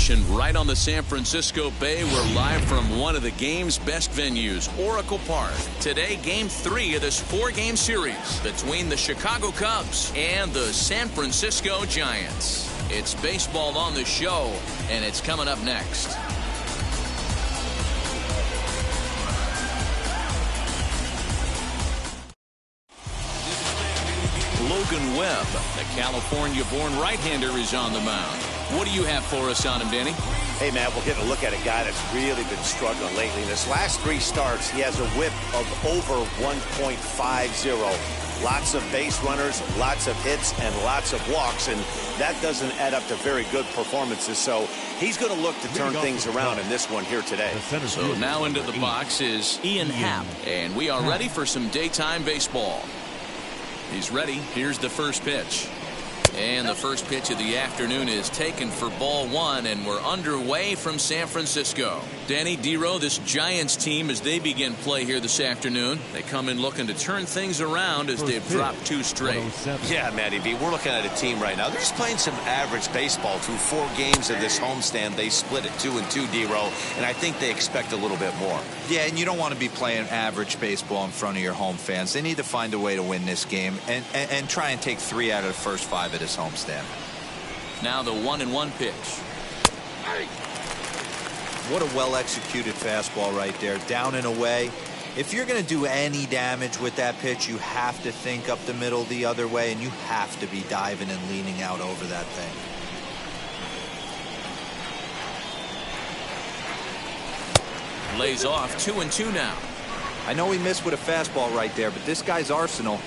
action right on the San Francisco Bay. We're live from one of the game's best venues, Oracle Park. Today, Game 3 of this 4-game series between the Chicago Cubs and the San Francisco Giants. It's baseball on the show, and it's coming up next. Logan Webb, the California-born right-hander, is on the mound. What do you have for us on him, Danny? Hey, Matt, we're getting a look at a guy that's really been struggling lately. In his last 3 starts, he has a whip of over 1.50. Lots of base runners, lots of hits, and lots of walks, and that doesn't add up to very good performances. So he's going to look to turn things around in this one here today. So now into the box is Ian Happ, and we are ready for some daytime baseball. He's ready. Here's the first pitch. And the first pitch of the afternoon is taken for ball 1, and we're underway from San Francisco. Danny, D-Row, this Giants team, as they begin play here this afternoon, they come in looking to turn things around as they've dropped 2 straight. Yeah, Matty V, we're looking at a team right now. They're just playing some average baseball through 4 games of this homestand. They split it 2-2, D-Row, and I think they expect a little bit more. Yeah, and you don't want to be playing average baseball in front of your home fans. They need to find a way to win this game and try and take 3 out of the first 5 of this homestand. Now the 1-1 pitch. What a well-executed fastball right there, down and away. If you're going to do any damage with that pitch, you have to think up the middle the other way, and you have to be diving and leaning out over that thing. Lays off 2-2 now. I know he missed with a fastball right there, but this guy's arsenal,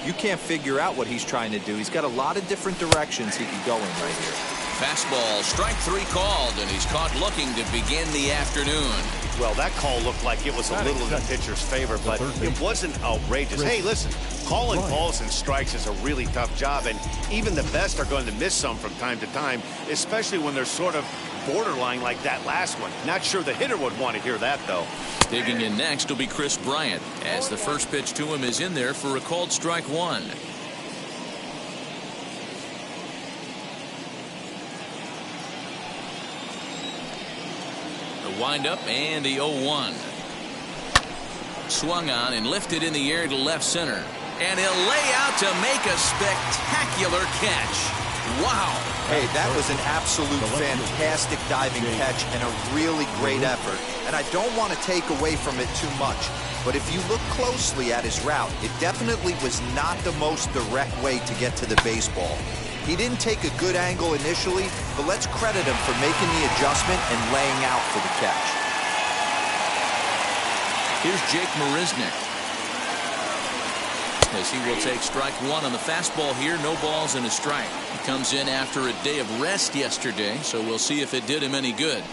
you can't figure out what he's trying to do. He's got a lot of different directions he could go in right here. Fastball, strike 3 called, and he's caught looking to begin the afternoon. Well, that call looked like it was a little in the pitcher's favor, but it wasn't outrageous. Hey, listen, calling balls and strikes is a really tough job, and even the best are going to miss some from time to time, especially when they're sort of borderline like that last one. Not sure the hitter would want to hear that, though. Digging in next will be Chris Bryant, as the first pitch to him is in there for a called strike 1. The windup and the 0-1. Swung on and lifted in the air to left center. And he'll lay out to make a spectacular catch. Wow. Hey, that was an absolute fantastic diving catch and a really great effort. And I don't want to take away from it too much, but if you look closely at his route, it definitely was not the most direct way to get to the baseball. He didn't take a good angle initially, but let's credit him for making the adjustment and laying out for the catch. Here's Jake Marisnick, as he will take strike 1 on the fastball here. No balls and a strike. He comes in after a day of rest yesterday, so we'll see if it did him any good.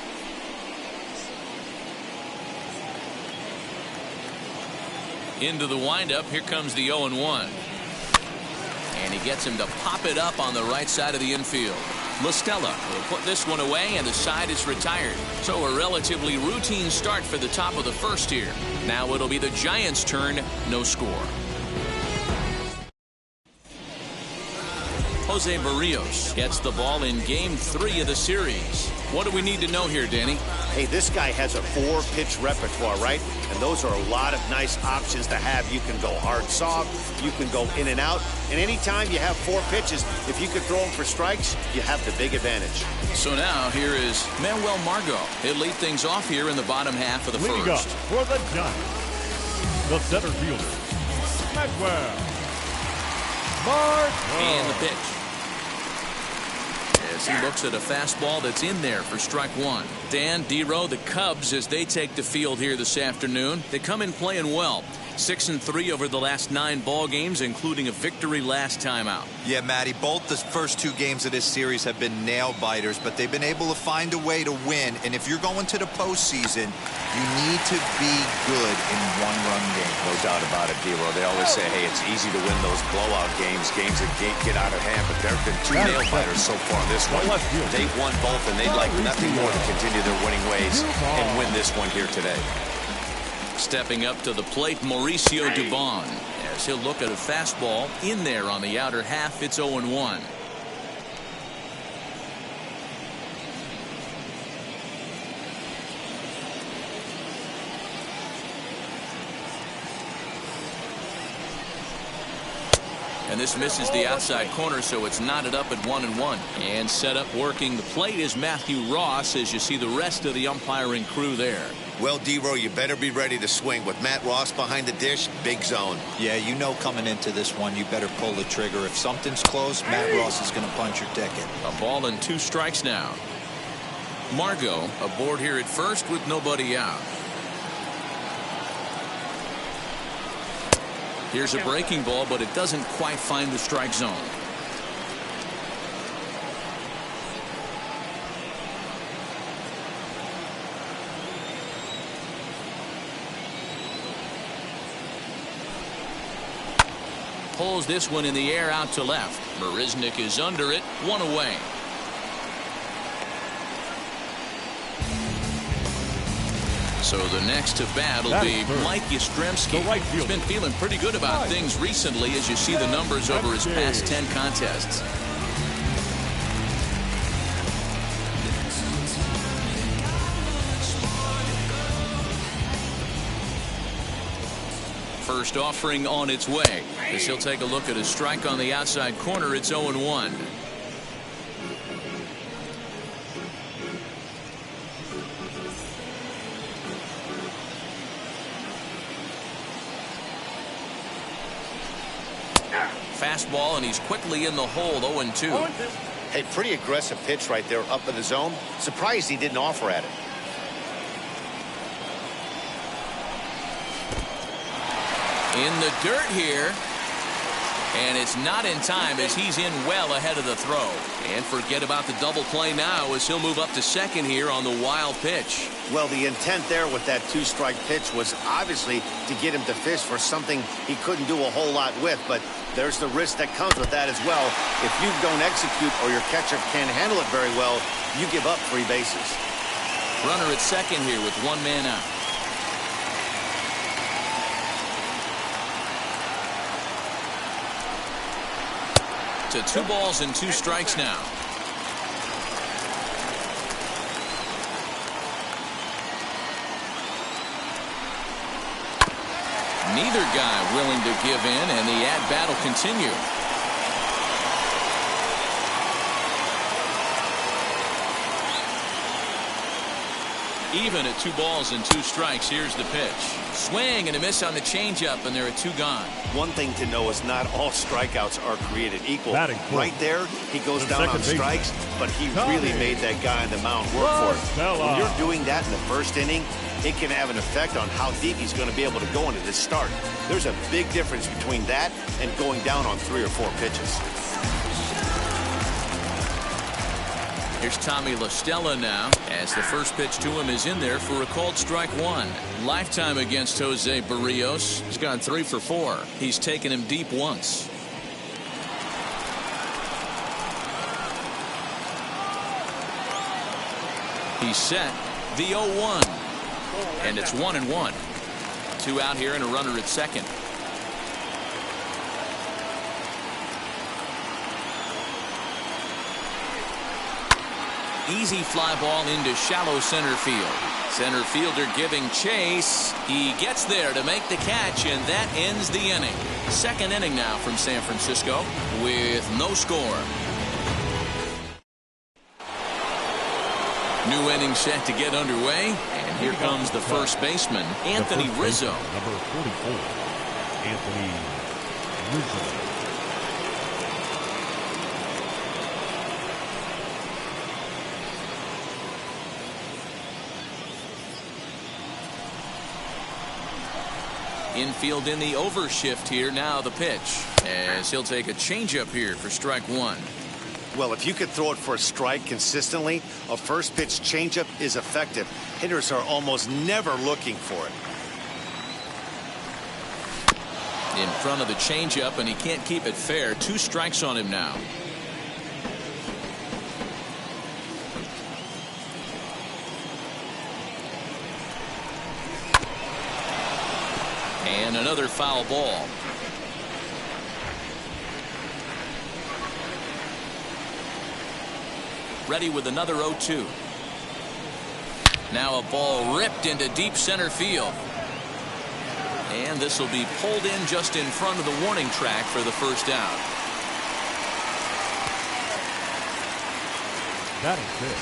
Into the windup. Here comes the 0-1. And he gets him to pop it up on the right side of the infield. LaStella will put this one away, and the side is retired. So a relatively routine start for the top of the first here. Now it'll be the Giants' turn. No score. Jose Barrios gets the ball in Game 3 of the series. What do we need to know here, Danny? Hey, this guy has a 4-pitch repertoire, right? And those are a lot of nice options to have. You can go hard, soft. You can go in and out. And anytime you have 4 pitches, if you could throw them for strikes, you have the big advantage. So now here is Manuel Margot. He'll lead things off here in the bottom half of the Leading first. up for the Giants, the center fielder, Manuel Margot. And the pitch. As he looks at a fastball that's in there for strike 1. Dan, D-Row, the Cubs, as they take the field here this afternoon, they come in playing well. 6-3 over the last 9 ball games, including a victory last time out. Yeah, Matty, both the first 2 games of this series have been nail biters, but they've been able to find a way to win. And if you're going to the postseason, you need to be good in one-run games. No doubt about it, D-Row. They always say, hey, it's easy to win those blowout games that get out of hand, but there have been 2 nail biters so far in this one. They've won both, and they'd like nothing more to continue their winning ways and win this one here today. Stepping up to the plate, Mauricio Dubon, as he'll look at a fastball in there on the outer half. It's 0-1. And this misses the outside corner, so it's knotted up at 1-1. And set up working the plate is Matthew Ross, as you see the rest of the umpiring crew there. Well, D-Row, you better be ready to swing. With Matt Ross behind the dish, big zone. Yeah, you know coming into this one, you better pull the trigger. If something's close, Matt Ross is going to punch your ticket. A ball and 2 strikes now. Margot aboard here at first with nobody out. Here's a breaking ball, but it doesn't quite find the strike zone. Pulls this one in the air out to left. Marisnik is under it, 1 away. So the next to bat will be Mike Yastrzemski. He's been feeling pretty good about things recently, as you see the numbers over his past 10 contests. First offering on its way, as he'll take a look at a strike on the outside corner. It's 0-1. Fastball, and he's quickly in the hole. 0-2. Hey, pretty aggressive pitch right there up in the zone. Surprised he didn't offer at it. In the dirt here, and it's not in time, as he's in well ahead of the throw. And forget about the double play now, as he'll move up to second here on the wild pitch. Well, the intent there with that 2-strike pitch was obviously to get him to fish for something he couldn't do a whole lot with, but there's the risk that comes with that as well. If you don't execute or your catcher can't handle it very well, you give up 3 bases. Runner at second here with 1 man out. To 2 balls and 2 strikes now. Neither guy willing to give in, and the at-bat will continue. Even at 2 balls and 2 strikes. Here's the pitch. Swing and a miss on the changeup, and there are 2 gone. One thing to know is not all strikeouts are created equal. Right there, he goes down on strikes, but he really made that guy on the mound work for it. When you're doing that in the first inning, it can have an effect on how deep he's going to be able to go into this start. There's a big difference between that and going down on 3 or 4 pitches. Here's Tommy La Stella now, as the first pitch to him is in there for a called strike 1. Lifetime against Jose Barrios. He's gone 3 for 4. He's taken him deep once. He's set. The 0-1. And it's 1-1. 2 out here and a runner at second. Easy fly ball into shallow center field. Center fielder giving chase. He gets there to make the catch, and that ends the inning. Second inning now from San Francisco with no score. New inning set to get underway, and here comes the first baseman, Anthony Rizzo. Number 44, Anthony Rizzo. Infield in the overshift here. Now the pitch, as he'll take a changeup here for strike 1. Well, if you could throw it for a strike consistently, a first pitch changeup is effective. Hitters are almost never looking for it. In front of the changeup, and he can't keep it fair. 2 strikes on him now. And another foul ball. Ready with another 0-2. Now a ball ripped into deep center field. And this will be pulled in just in front of the warning track for the first down. That is it.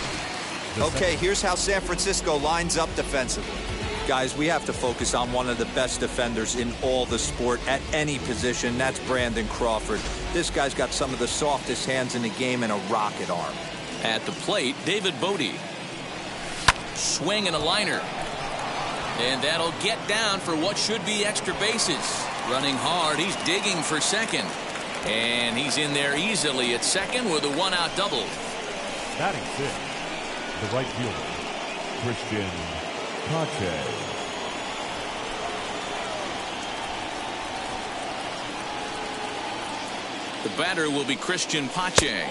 Okay, here's how San Francisco lines up defensively. Guys, we have to focus on one of the best defenders in all the sport at any position. That's Brandon Crawford. This guy's got some of the softest hands in the game and a rocket arm. At the plate, David Bodie. Swing and a liner. And that'll get down for what should be extra bases. Running hard, he's digging for second. And he's in there easily at second with a one-out double. Batting fifth, the right fielder, Christian Pache. The batter will be Christian Pache.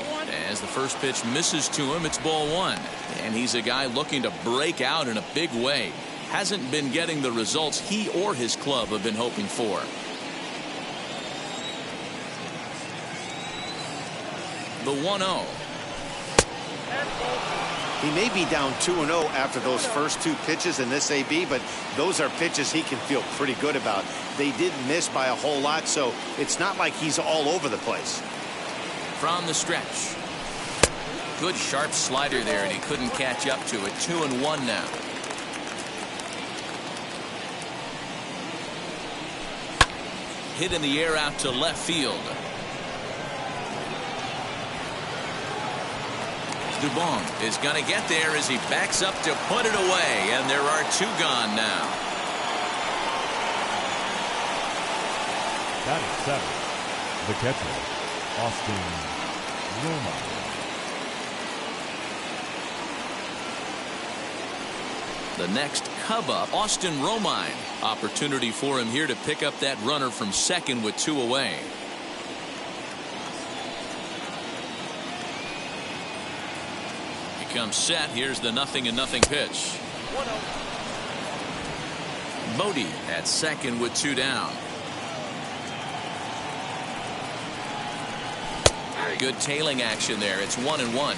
As the first pitch misses to him, it's ball one. And he's a guy looking to break out in a big way. Hasn't been getting the results he or his club have been hoping for. The 1-0. He may be down 2-0 after those first two pitches in this AB, but those are pitches he can feel pretty good about. They did miss by a whole lot, so it's not like he's all over the place. From the stretch. Good sharp slider there, and he couldn't catch up to it. 2-1 now. Hit in the air out to left field. Dubon is going to get there as he backs up to put it away, and there are two gone now. That is seven. The catcher, Austin Romine. The next Cub up, Austin Romine. Opportunity for him here to pick up that runner from second with two away. Comes set. Here's the 0-0 pitch. Bodie at second with two down. Very good tailing action there. It's 1-1.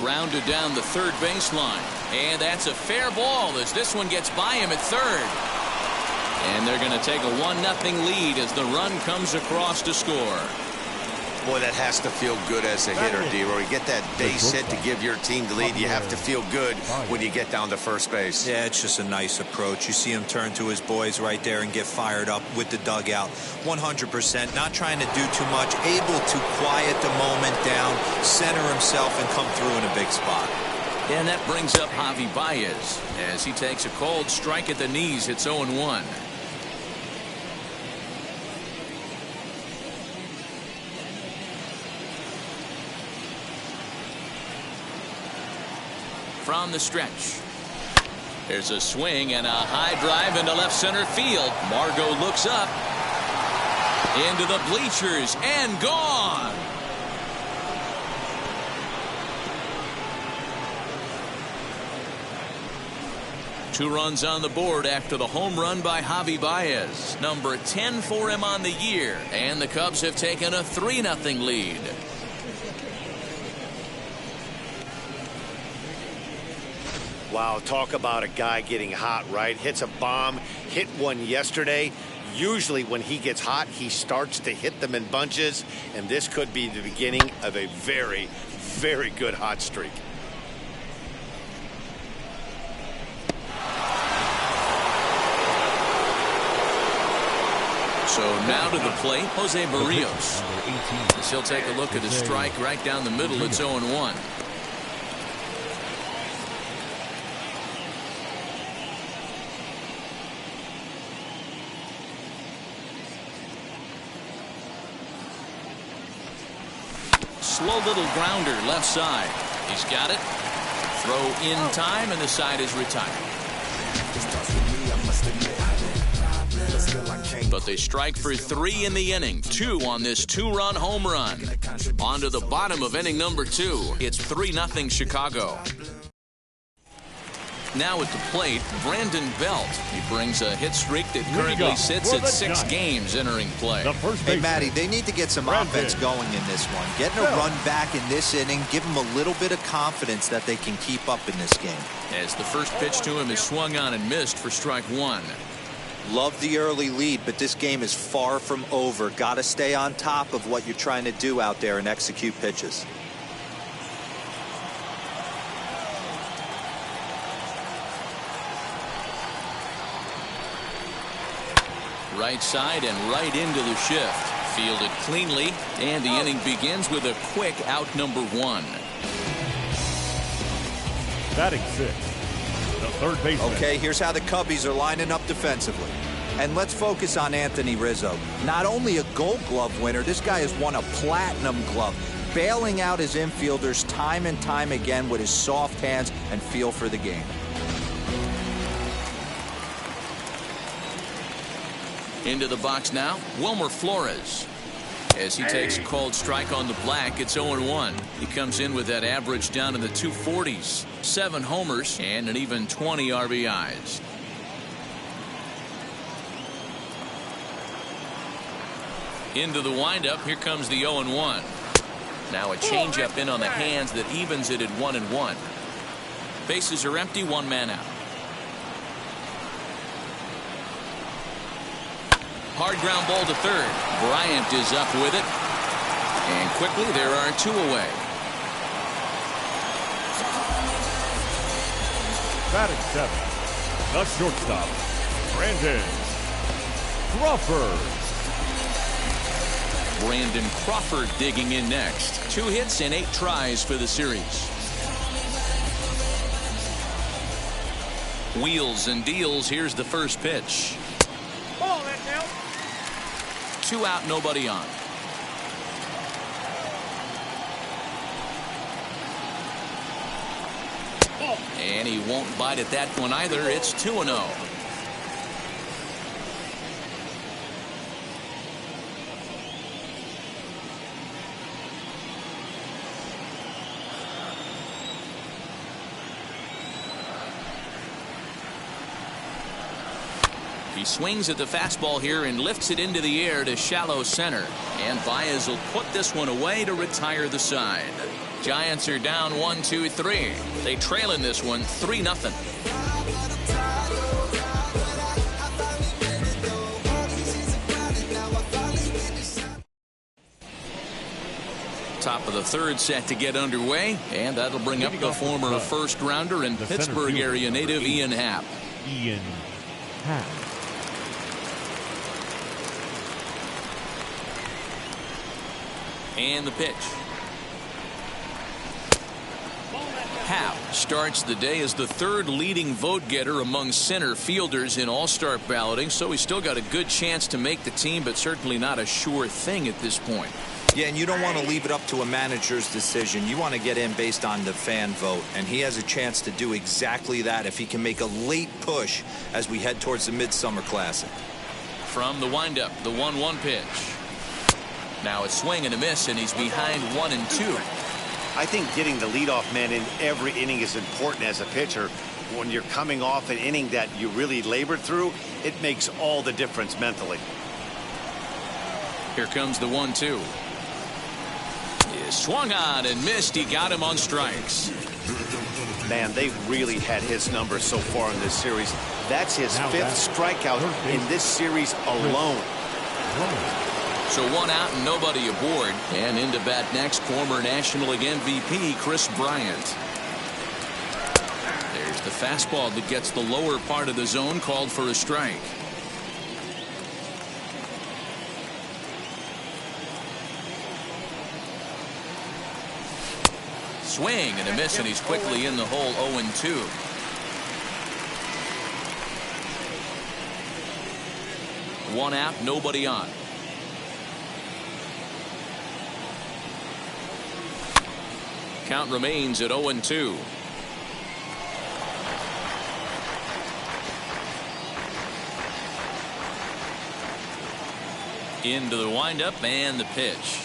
Grounded down the third baseline. And that's a fair ball as this one gets by him at third. And they're going to take a 1-0 lead as the run comes across to score. Boy, that has to feel good as a hitter, D-Roy. You get that base hit to give your team the lead. You have to feel good when you get down to first base. Yeah, it's just a nice approach. You see him turn to his boys right there and get fired up with the dugout. 100%, not trying to do too much, able to quiet the moment down, center himself, and come through in a big spot. And that brings up Javi Baez as he takes a cold strike at the knees. It's 0-1. From the stretch. There's a swing and a high drive into left center field. Margot looks up. Into the bleachers and gone. Two runs on the board after the home run by Javi Baez. Number 10 for him on the year. And the Cubs have taken a 3-0 lead. Wow, talk about a guy getting hot, right? Hits a bomb, hit one yesterday. Usually when he gets hot, he starts to hit them in bunches, and this could be the beginning of a very, very good hot streak. So now to the plate, Jose Barrios. As he'll take a look at his strike right down the middle. It's 0-1. Slow little grounder left side. He's got it. Throw in time, and the side is retired. But they strike for 3 in the inning. 2 on this 2-run home run. On to the bottom of inning number 2. It's 3-0 Chicago. Now at the plate, Brandon Belt. He brings a hit streak that currently sits at 6 games entering play. Hey, Matty, they need to get some offense going in this one. Getting a run back in this inning, give them a little bit of confidence that they can keep up in this game. As the first pitch to him is swung on and missed for strike 1. Love the early lead, but this game is far from over. Got to stay on top of what you're trying to do out there and execute pitches. Right side and right into the shift. Fielded cleanly, and the inning begins with a quick out number 1. Batting 6, the third baseman. Okay, here's how the Cubbies are lining up defensively. And let's focus on Anthony Rizzo. Not only a Gold Glove winner, this guy has won a Platinum Glove, bailing out his infielders time and time again with his soft hands and feel for the game. Into the box now, Wilmer Flores. As he takes a cold strike on the black, it's 0-1. He comes in with that average down in the 240s. 7 homers and an even 20 RBIs. Into the windup, here comes the 0-1. Now a changeup in on the hands that evens it at 1-1. Bases are empty, 1 man out. Hard ground ball to third. Bryant is up with it. And quickly there are 2 away. Batting 7, the shortstop, Brandon Crawford. Brandon Crawford digging in next. 2 hits and 8 tries for the series. Wheels and deals. Here's the first pitch. 2 out, nobody on. And he won't bite at that one either. It's 2-0. He swings at the fastball here and lifts it into the air to shallow center. And Baez will put this one away to retire the side. Giants are down 1-2-3. They trail in this one 3-0. Top of the third set to get underway, and that'll bring up the former first rounder and Pittsburgh area native Ian Happ. Ian Happ. And the pitch. Happ starts the day as the 3rd leading vote getter among center fielders in all-star balloting, so he's still got a good chance to make the team, but certainly not a sure thing at this point. Yeah, and you don't want to leave it up to a manager's decision. You want to get in based on the fan vote, and he has a chance to do exactly that if he can make a late push as we head towards the Midsummer Classic. From the windup, the 1-1 pitch. Now a swing and a miss, and he's behind 1-2. I think getting the leadoff man in every inning is important as a pitcher. When you're coming off an inning that you really labored through, it makes all the difference mentally. Here comes the 1-2. He swung on and missed. He got him on strikes. Man, they really had his number so far in this series. That's his 5th strikeout in this series alone. So 1 out and nobody aboard. And into bat next, former National League MVP Chris Bryant. There's the fastball that gets the lower part of the zone, called for a strike. Swing and a miss, and he's quickly in the hole. 0-2. One out, nobody on. Count remains at 0-2. Into the windup and the pitch.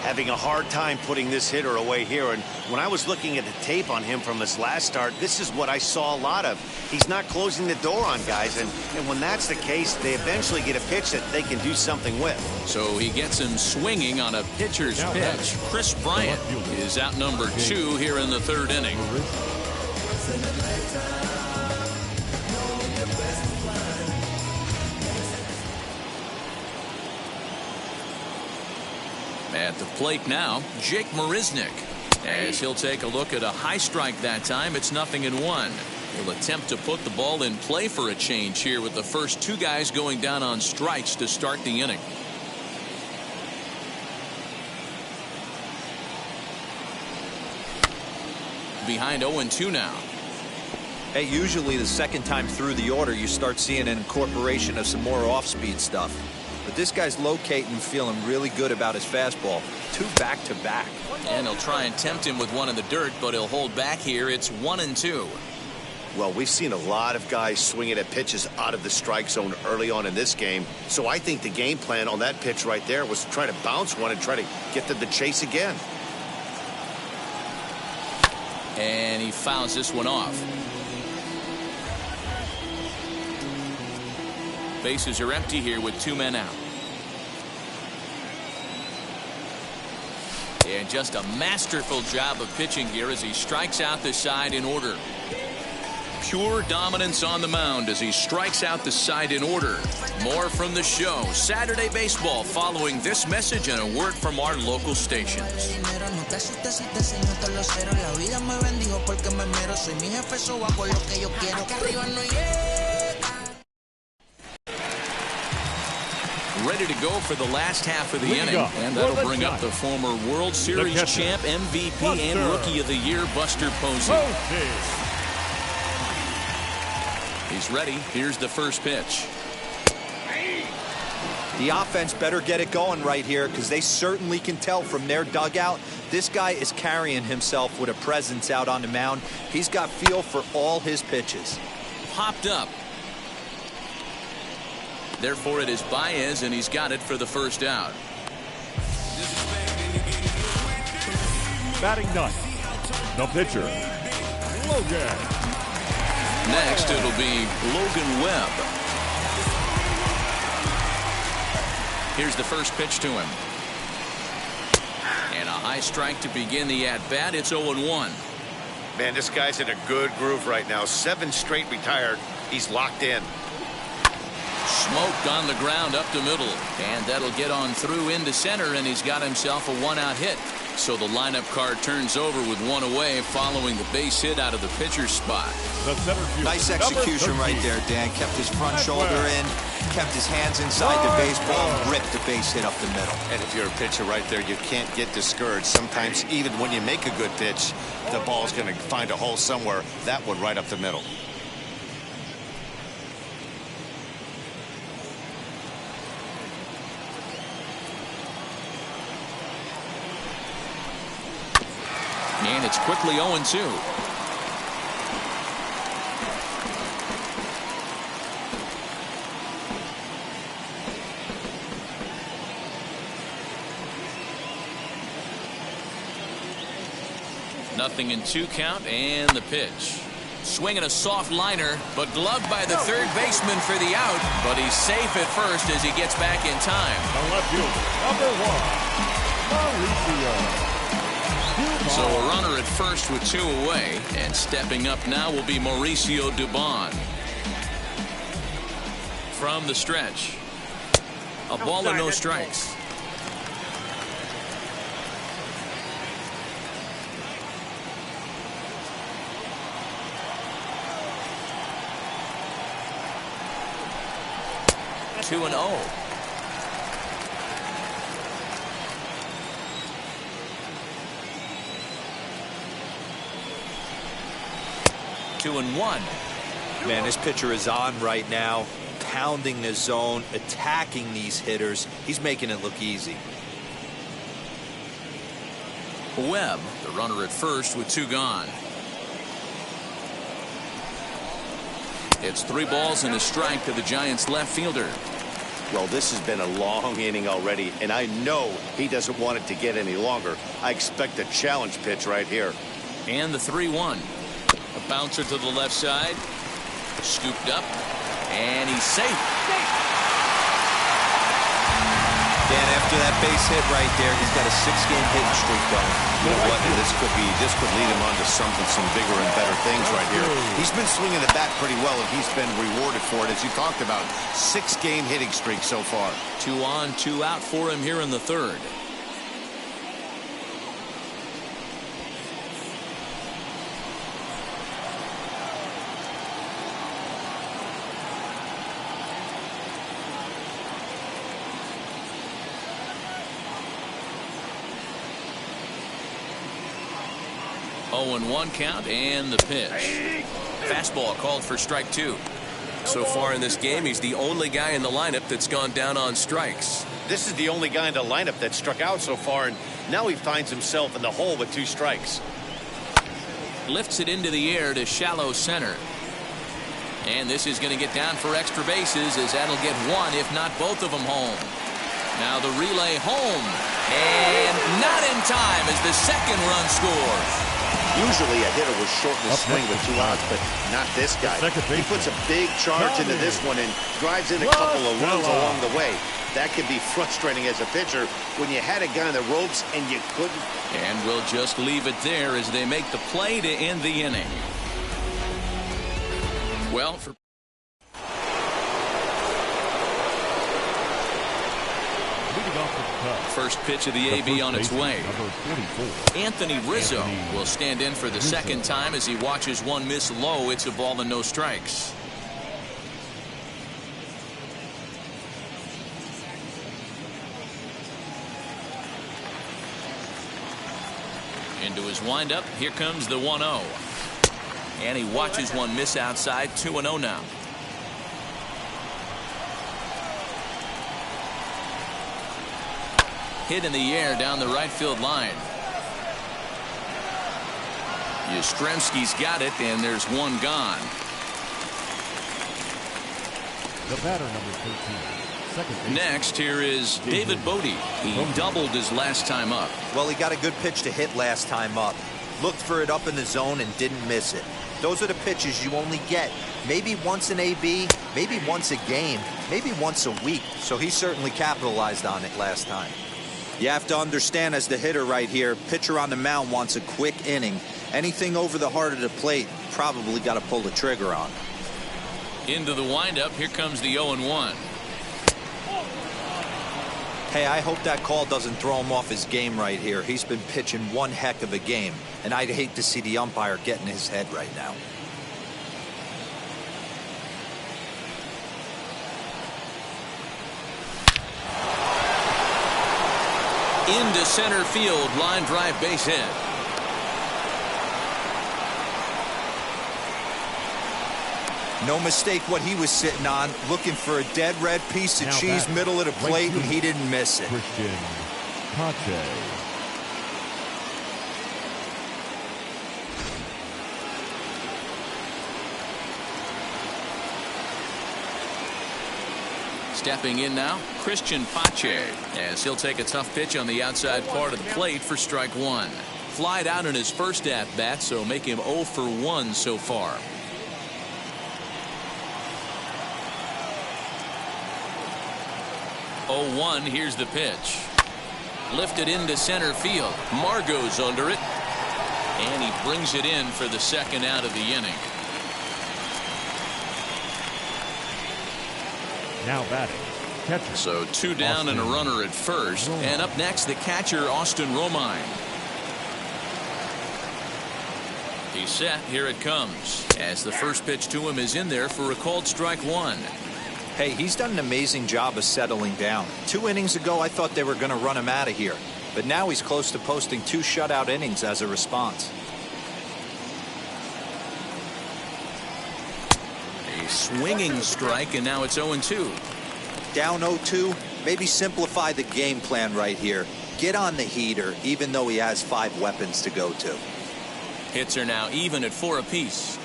having a hard time putting this hitter away here. And when I was looking at the tape on him from his last start, this is what I saw a lot of. He's not closing the door on guys, and when that's the case, they eventually get a pitch that they can do something with. So he gets him swinging on a pitcher's pitch. Chris Bryant is out number 2 here in the 3rd inning. At the plate now, Jake Marisnick, as he'll take a look at a high strike that time. It's 0-1. He'll attempt to put the ball in play for a change here with the first 2 guys going down on strikes to start the inning. Behind 0-2 now. Hey, usually the second time through the order you start seeing an incorporation of some more off-speed stuff. But this guy's locating and feeling really good about his fastball. 2 back-to-back. And he'll try and tempt him with one in the dirt, but he'll hold back here. It's 1-2. Well, we've seen a lot of guys swinging at pitches out of the strike zone early on in this game. So I think the game plan on that pitch right there was to try to bounce one and try to get them to chase again. And he fouls this one off. Bases are empty here with 2 men out. And just a masterful job of pitching here as he strikes out the side in order. Pure dominance on the mound as he strikes out the side in order. More from the show. Saturday Baseball following this message and a word from our local stations. Ready to go for the last half of the inning, and that'll bring up the former World Series champ, MVP, and Rookie of the Year, Buster Posey. He's ready. Here's the first pitch. The offense better get it going right here, because they certainly can tell from their dugout this guy is carrying himself with a presence out on the mound. He's got feel for all his pitches. Popped up. Therefore, it is Baez, and he's got it for the first out. Batting ninth, the pitcher, Logan. Next, it'll be Logan Webb. Here's the first pitch to him. And a high strike to begin the at-bat. It's 0-1. Man, this guy's in a good groove right now. 7 straight retired. He's locked in. Smoked on the ground up the middle, and that'll get on through into center, and he's got himself a 1-out hit. So the lineup card turns over with 1 away following the base hit out of the pitcher's spot. Nice execution right there, Dan. Kept his front shoulder in, kept his hands inside the baseball, and ripped the base hit up the middle. And if you're a pitcher right there, you can't get discouraged. Sometimes even when you make a good pitch, the ball's going to find a hole somewhere. That one right up the middle. And it's quickly 0-2. Nothing in 2 count, and the pitch. Swinging a soft liner, but gloved by the third baseman for the out. But he's safe at first as he gets back in time. The left fielder, number 1, Mauricio. So a runner at first with 2 away, and stepping up now will be Mauricio Dubon. From the stretch, a ball and no strikes. Two and 0. Two and 1. Man, this pitcher is on right now, pounding the zone, attacking these hitters. He's making it look easy. Webb, the runner at first with 2 gone. It's 3 balls and a strike to the Giants left fielder. Well, this has been a long inning already, and I know he doesn't want it to get any longer. I expect a challenge pitch right here. And the 3-1. A bouncer to the left side. Scooped up. And he's safe. Dan, after that base hit right there, he's got a 6-game hitting streak going. You know what? This could lead him on to some bigger and better things right here. He's been swinging the bat pretty well, and he's been rewarded for it, as you talked about. 6-game hitting streak so far. 2 on, 2 out for him here in the third. Oh, and 1 count, and the pitch. Fastball called for strike 2. So far in this game, he's the only guy in the lineup that's gone down on strikes. This is the only guy in the lineup that struck out so far, and now he finds himself in the hole with 2 strikes. Lifts it into the air to shallow center. And this is going to get down for extra bases, as that'll get 1, if not both of them, home. Now the relay home. And not in time as the second run scores. Usually a hitter will shorten the swing with 2 outs, but not this guy. He puts a big charge into this one and drives in a couple of runs along the way. That can be frustrating as a pitcher when you had a guy on the ropes and you couldn't. And we'll just leave it there as they make the play to end the inning. Well, for first pitch of the AB on its way. Anthony Rizzo will stand in for the second time as he watches one miss low. It's a ball and no strikes. Into his windup. Here comes the 1-0. And he watches one miss outside. 2-0 now. Hit in the air down the right field line. Yastrzemski's got it, and there's one gone. The batter, number 13. Second. Next, here is David Bodie. He doubled his last time up. Well, he got a good pitch to hit last time up. Looked for it up in the zone and didn't miss it. Those are the pitches you only get maybe once an AB, maybe once a game, maybe once a week. So he certainly capitalized on it last time. You have to understand, as the hitter right here, pitcher on the mound wants a quick inning. Anything over the heart of the plate, probably got to pull the trigger on. Into the windup. Here comes the 0-1. Hey, I hope that call doesn't throw him off his game right here. He's been pitching one heck of a game, and I'd hate to see the umpire get in his head right now. Into center field, line drive, base hit. No mistake what he was sitting on, looking for a dead red piece of cheese middle of the plate, and he didn't miss it. Christian Pache. Stepping in now, Christian Pache, as he'll take a tough pitch on the outside part of the plate for strike 1. Flied out in his first at-bat, so make him 0 for 1 so far. 0-1, here's the pitch. Lifted into center field. Margot's under it. And he brings it in for the second out of the inning. Now batting, catcher. So 2 down and a runner at first. And up next, the catcher, Austin Romine. He's set. Here it comes. As the first pitch to him is in there for a called strike 1. Hey, he's done an amazing job of settling down. 2 innings ago, I thought they were going to run him out of here. But now he's close to posting 2 shutout innings as a response. A swinging strike, and now it's 0-2. Down 0-2, maybe simplify the game plan right here. Get on the heater, even though he has 5 weapons to go to. Hits are now even at 4 apiece.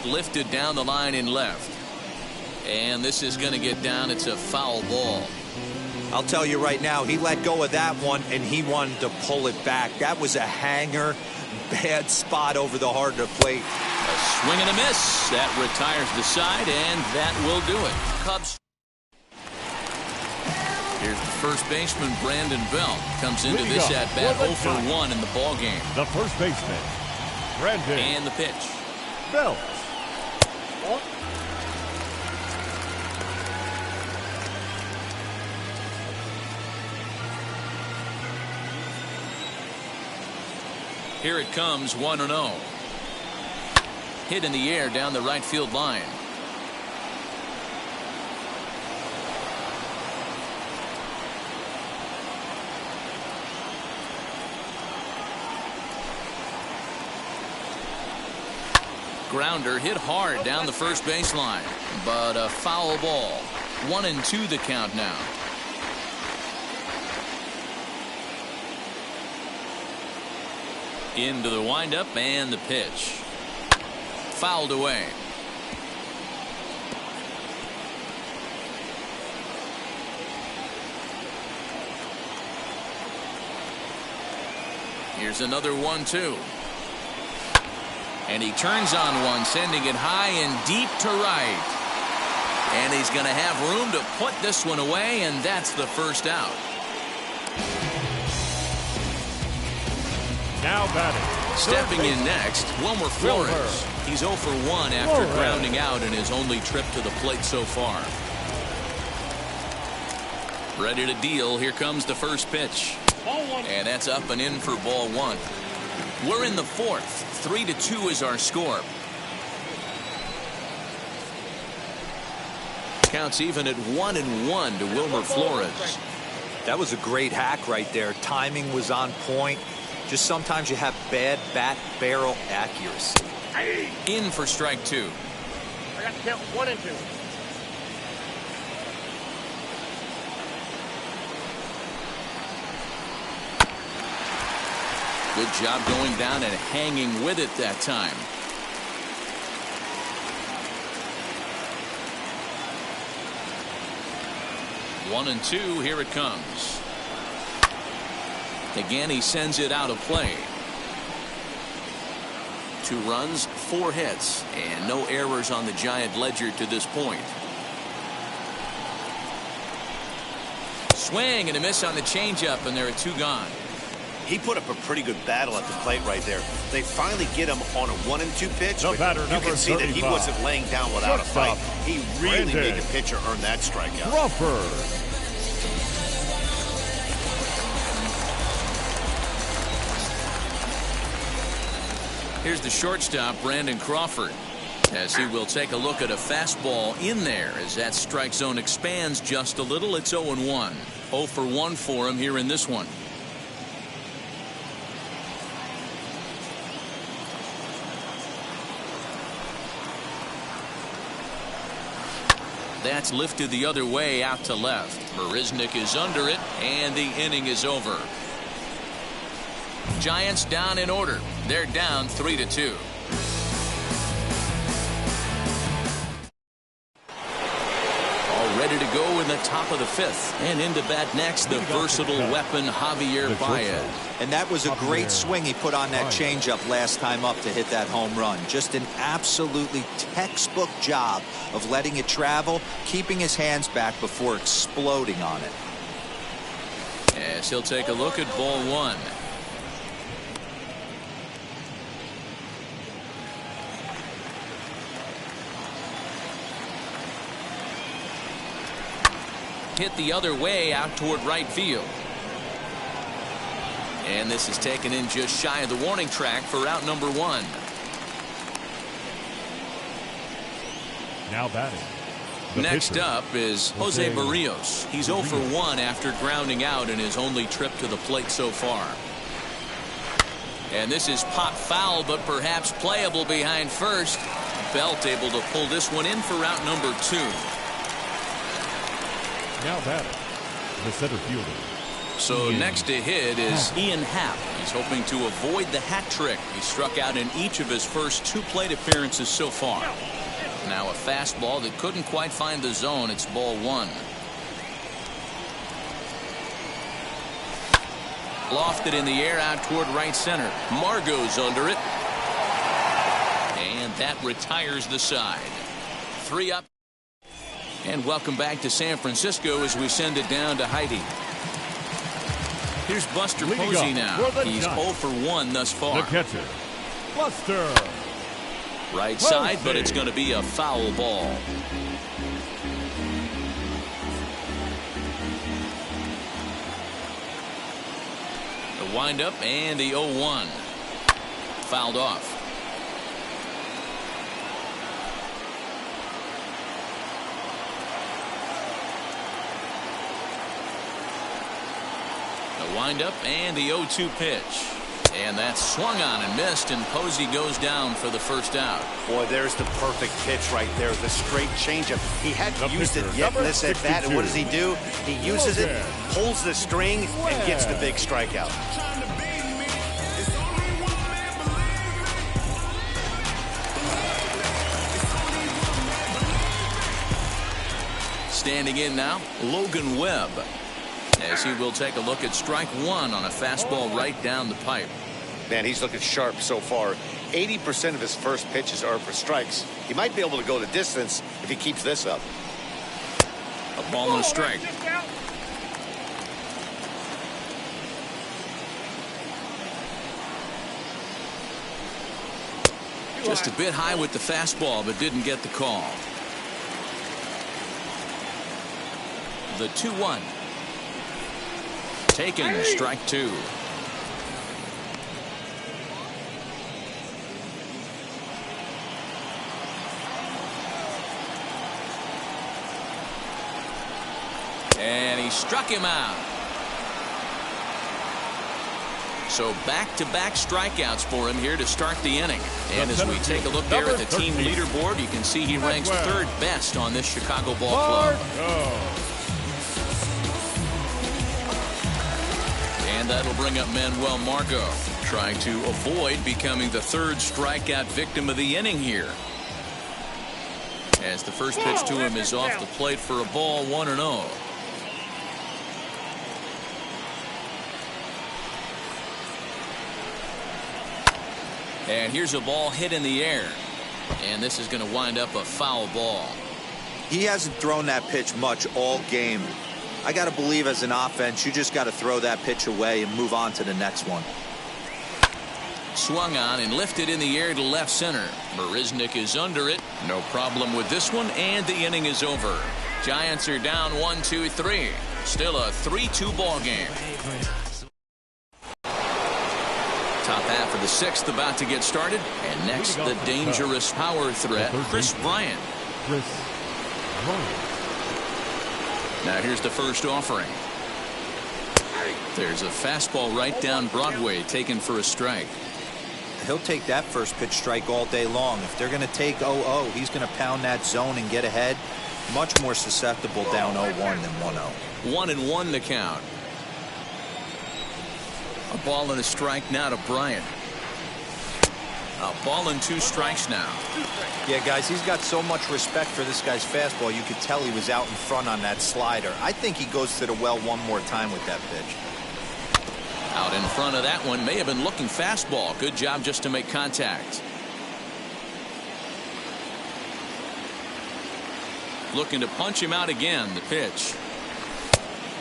changeup lifted down the line in left. And this is going to get down. It's a foul ball. I'll tell you right now, he let go of that one, and he wanted to pull it back. That was a hanger. Bad spot over the heart of the plate. A swing and a miss. That retires the side, and that will do it. Cubs. Here's the first baseman, Brandon Belt. Comes into this at-bat 0 for 1 in the ball game. The first baseman, Brandon. And the pitch. Belt. Here it comes, 1-0. Hit in the air down the right field line. Grounder hit hard down the first baseline, but a foul ball. 1-2 the count now. Into the windup and the pitch. Fouled away. Here's another 1-2. And he turns on one, sending it high and deep to right. And he's going to have room to put this one away, and that's the first out. Now batting. Stepping in next, Wilmer Flores. He's 0 for 1 after grounding out in his only trip to the plate so far. Ready to deal. Here comes the first pitch. And that's up and in for ball 1. We're in the fourth. 3-2 is our score. Counts even at 1-1 to Wilmer Flores. That was a great hack right there. Timing was on point. Just sometimes you have bad bat barrel accuracy. In for strike 2. I got to count 1 and 2. Good job going down and hanging with it that time. One and 2. Here it comes. Again, he sends it out of play. 2 runs, 4 hits, and no errors on the Giant ledger to this point. Swing and a miss on the changeup, and there are 2 gone. He put up a pretty good battle at the plate right there. They finally get him on a 1-2 pitch. The batter, you can see that he wasn't laying down without a fight. He really made the pitcher earn that strikeout. Crawford. Here's the shortstop, Brandon Crawford, as he will take a look at a fastball in there as that strike zone expands just a little. It's 0-1. 0 for 1 for him here in this one. That's lifted the other way out to left. Marisnick is under it, and the inning is over. Giants down in order. They're down 3-2. All ready to go in the top of the 5th. And into bat next, the versatile weapon, Javier Baez. And that was a great swing he put on that changeup last time up to hit that home run. Just an absolutely textbook job of letting it travel, keeping his hands back before exploding on it. As he'll take a look at ball 1. Hit the other way out toward right field. And this is taken in just shy of the warning track for out number 1. Now batting. Next up is Jose Barrios. He's 0 for 1 after grounding out in his only trip to the plate so far. And this is pop foul, but perhaps playable behind first. Belt able to pull this one in for out number 2. Now batting. The center fielder, So next to hit is Ian Happ. He's hoping to avoid the hat trick. He struck out in each of his first 2 plate appearances so far. Now a fastball that couldn't quite find the zone. It's ball 1. Lofted in the air out toward right center. Margot's under it. And that retires the side. 3 up. And welcome back to San Francisco as we send it down to Heidi. Here's Buster Posey now. He's 0 for 1 thus far. The catcher, Buster. Right side, but it's going to be a foul ball. The windup and the 0-1. Fouled off. The windup and the 0-2 pitch. And that's swung on and missed, and Posey goes down for the first out. Boy, there's the perfect pitch right there. The straight changeup. He hadn't used it yet in this at bat, and what does he do? He uses it, pulls the string, and gets the big strikeout. Standing in now, Logan Webb, as he will take a look at strike 1 on a fastball right down the pipe. Man, he's looking sharp so far. 80% of his first pitches are for strikes. He might be able to go the distance if he keeps this up. A ball and a strike. Just a bit high with the fastball, but didn't get the call. The 2-1. Taken, strike 2. And he struck him out. So back-to-back strikeouts for him here to start the inning. And as we take a look there at the team leaderboard, you can see he ranks 3rd best on this Chicago ball club. And that'll bring up Manuel Margot, trying to avoid becoming the 3rd strikeout victim of the inning here. As the first pitch to him is off the plate for a ball, 1-0. And here's a ball hit in the air. And this is going to wind up a foul ball. He hasn't thrown that pitch much all game. I got to believe as an offense, you just got to throw that pitch away and move on to the next one. Swung on and lifted in the air to left center. Marisnick is under it. No problem with this one, and the inning is over. Giants are down 1-2-3. Still a 3-2 ball game. Top half of the 6th about to get started. And next, the dangerous power threat, Chris Bryant. Now here's the first offering. There's a fastball right down Broadway, taken for a strike. He'll take that first pitch strike all day long. If they're going to take 0-0, he's going to pound that zone and get ahead. Much more susceptible down 0-1 than 1-0. 1-1 the count. A ball and a strike now to Bryant. A ball and 2 strikes now. Yeah, guys, he's got so much respect for this guy's fastball. You could tell he was out in front on that slider. I think he goes to the well one more time with that pitch. Out in front of that one, may have been looking fastball. Good job just to make contact. Looking to punch him out again. The pitch.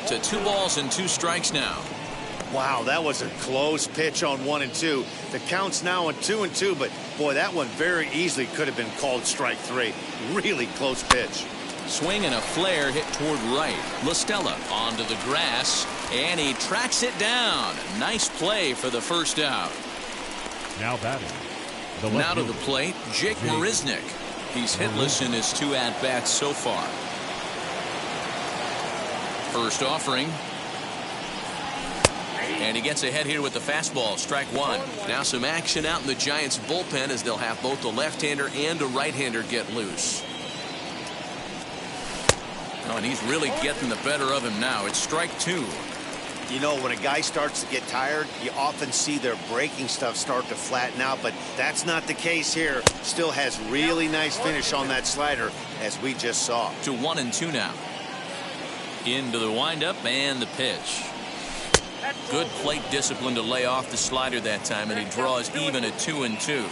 To 2 balls and 2 strikes now. Wow, that was a close pitch on 1 and 2. The count's now on 2 and 2, but boy, that one very easily could have been called strike 3. Really close pitch. Swing and a flare hit toward right. LaStella onto the grass, and he tracks it down. Nice play for the first out. Now batting. Now to the plate, Jake Marisnick. He's hitless in his 2 at-bats so far. First offering. And he gets ahead here with the fastball, strike 1. Now some action out in the Giants bullpen as they'll have both a left-hander and a right-hander get loose. Oh, and he's really getting the better of him now. It's strike 2. You know, when a guy starts to get tired, you often see their breaking stuff start to flatten out, but that's not the case here. Still has really nice finish on that slider, as we just saw. To 1-2 now. Into the windup and the pitch. Good plate discipline to lay off the slider that time, and he draws even at 2-2.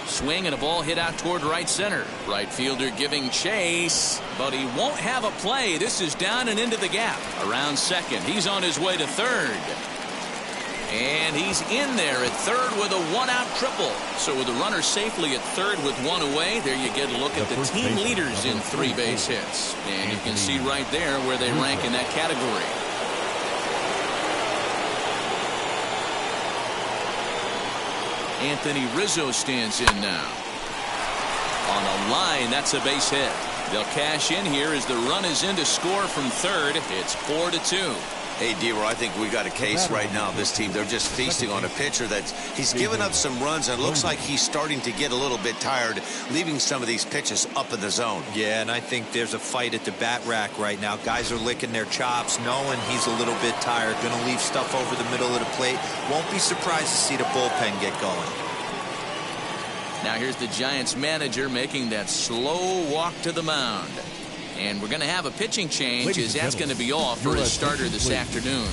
Swing and a ball hit out toward right center. Right fielder giving chase, but he won't have a play. This is down and into the gap. Around second. He's on his way to third. And he's in there at third with a one-out triple. So with the runner safely at third with one away, there you get a look at the team leaders in 3 base hits. And you can see right there where they rank in that category. Anthony Rizzo stands in now. On a line, that's a base hit. They'll cash in here as the run is in to score from third. It's 4-2. Hey, D-Roy, I think we got a case right now. This team, they're just feasting on a pitcher he's given up some runs, and it looks like he's starting to get a little bit tired, leaving some of these pitches up in the zone. Yeah, and I think there's a fight at the bat rack right now. Guys are licking their chops, knowing he's a little bit tired, going to leave stuff over the middle of the plate. Won't be surprised to see the bullpen get going. Now here's the Giants manager making that slow walk to the mound. And we're going to have a pitching change, as that's going to be all for his starter this afternoon.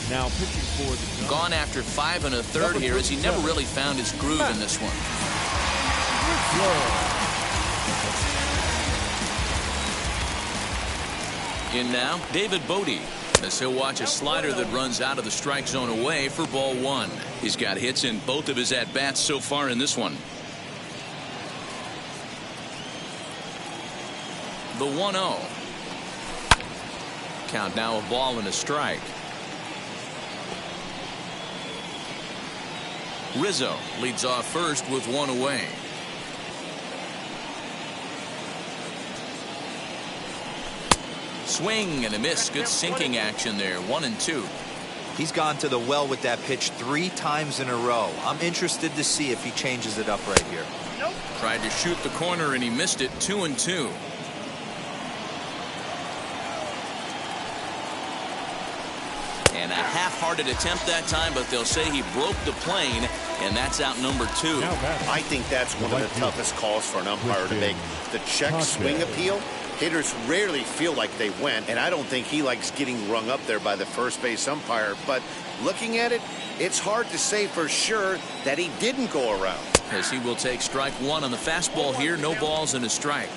Now pitching for the Gone after 5 1/3 here, as he never really found his groove in this one. In now, David Bodie, as he'll watch a slider that runs out of the strike zone away for ball 1. He's got hits in both of his at-bats so far in this one. The 1-0. Count now a ball and a strike. Rizzo leads off first with one away. Swing and a miss. Good sinking action there. 1-2. He's gone to the well with that pitch 3 times in a row. I'm interested to see if he changes it up right here. Tried to shoot the corner and he missed it. 2-2. And a half-hearted attempt that time, but they'll say he broke the plane, and that's out number 2. I think that's one of the toughest calls for an umpire to make. The check swing appeal, hitters rarely feel like they went, and I don't think he likes getting rung up there by the first base umpire. But looking at it, it's hard to say for sure that he didn't go around. As he will take strike 1 on the fastball here. No balls and a strike.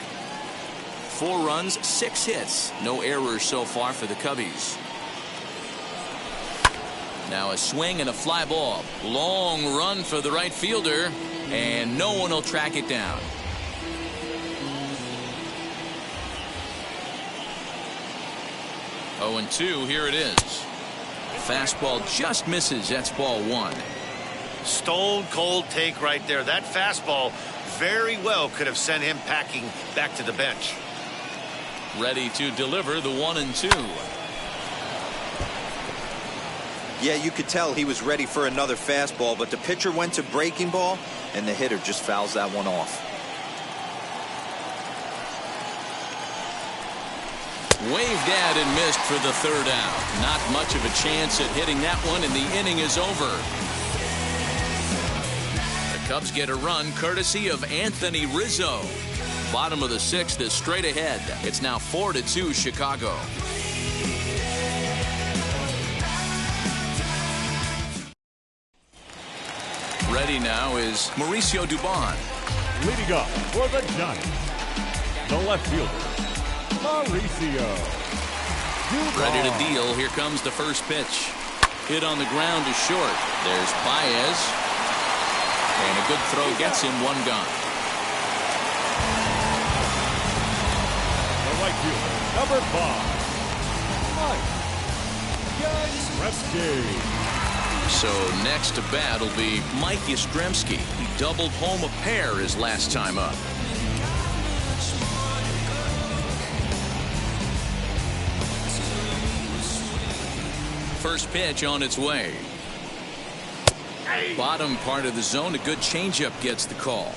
4 runs, 6 hits. No errors so far for the Cubbies. Now a swing and a fly ball. Long run for the right fielder, and no one will track it down. Oh, 2, here it is. Fastball just misses. That's ball 1. Stone cold take right there. That fastball very well could have sent him packing back to the bench. Ready to deliver the 1-2. Yeah, you could tell he was ready for another fastball, but the pitcher went to breaking ball, and the hitter just fouls that one off. Waved at and missed for the 3rd out. Not much of a chance at hitting that one, and the inning is over. The Cubs get a run courtesy of Anthony Rizzo. Bottom of the 6th is straight ahead. It's now 4-2 Chicago. Ready now is Mauricio Dubon. leading up for the Giants, the left fielder, Mauricio Dubon. Ready to deal. Here comes the first pitch. Hit on the ground is short. There's Baez. And a good throw gets him one gone. The right fielder, number 5, Mike Yastrzemski. So next to bat will be Mike Yastrzemski. He doubled home a pair his last time up. First pitch on its way. Bottom part of the zone. A good changeup gets the call.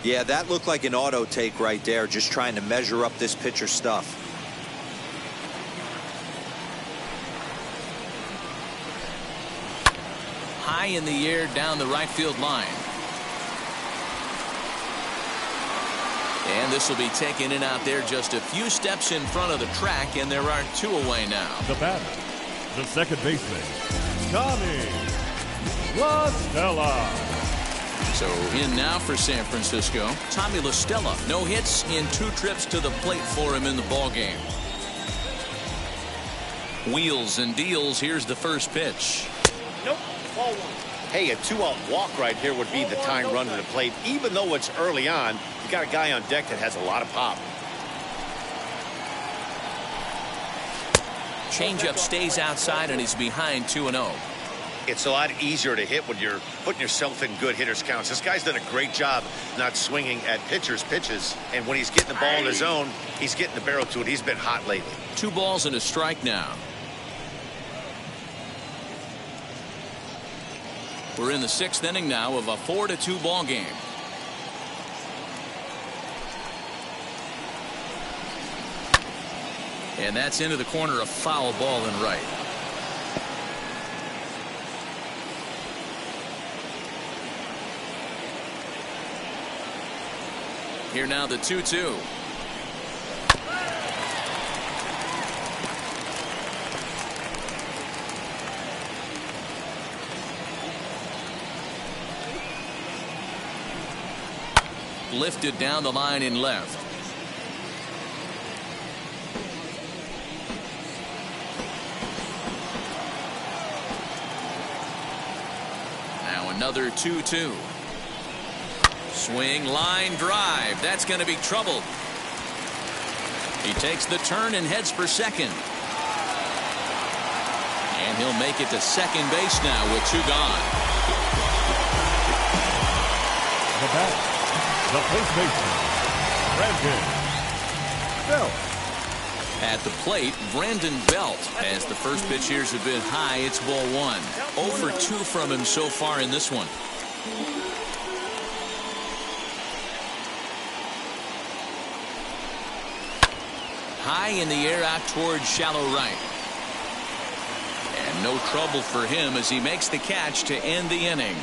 Yeah, that looked like an auto take right there, just trying to measure up this pitcher's stuff. high in the air down the right field line. And this will be taken in out there just a few steps in front of the track, and there are 2 away now. The batter, the second baseman, Tommy La Stella. So in now for San Francisco, Tommy La Stella. No hits in 2 trips to the plate for him in the ballgame. Wheels and deals. Here's the first pitch. Nope. Ball 1. Hey, a 2-out walk right here would be the tying run to the plate. Even though it's early on, you got a guy on deck that has a lot of pop. Changeup stays outside, and he's behind 2-0. It's a lot easier to hit when you're putting yourself in good hitters counts. This guy's done a great job not swinging at pitchers' pitches. And when he's getting the ball in his zone, he's getting the barrel to it. He's been hot lately. 2 balls and a strike now. We're in the 6th inning now of a 4-2 ball game. And that's into the corner, a foul ball and right. Here now the 2-2. Lifted down the line in left. Now another 2-2. Swing, line drive. That's going to be trouble. He takes the turn and heads for second. And he'll make it to second base now with 2 gone. The batter, the first baseman, Brandon Belt. At the plate, Brandon Belt, as the first pitch here is a bit high. It's ball 1. 0 for 2 from him so far in this one. High in the air out towards shallow right. And no trouble for him as he makes the catch to end the inning.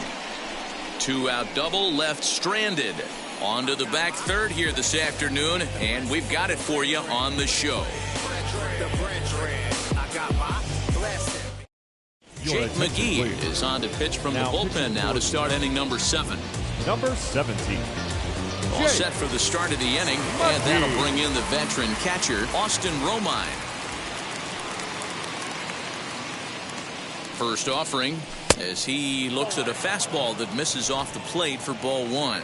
2-out double, left stranded. On to the back third here this afternoon, and we've got it for you on the show. Jake McGee is on to pitch from the bullpen now to start inning number 7. Number 17. All set for the start of the inning, and that'll bring in the veteran catcher, Austin Romine. First offering as he looks at a fastball that misses off the plate for ball 1.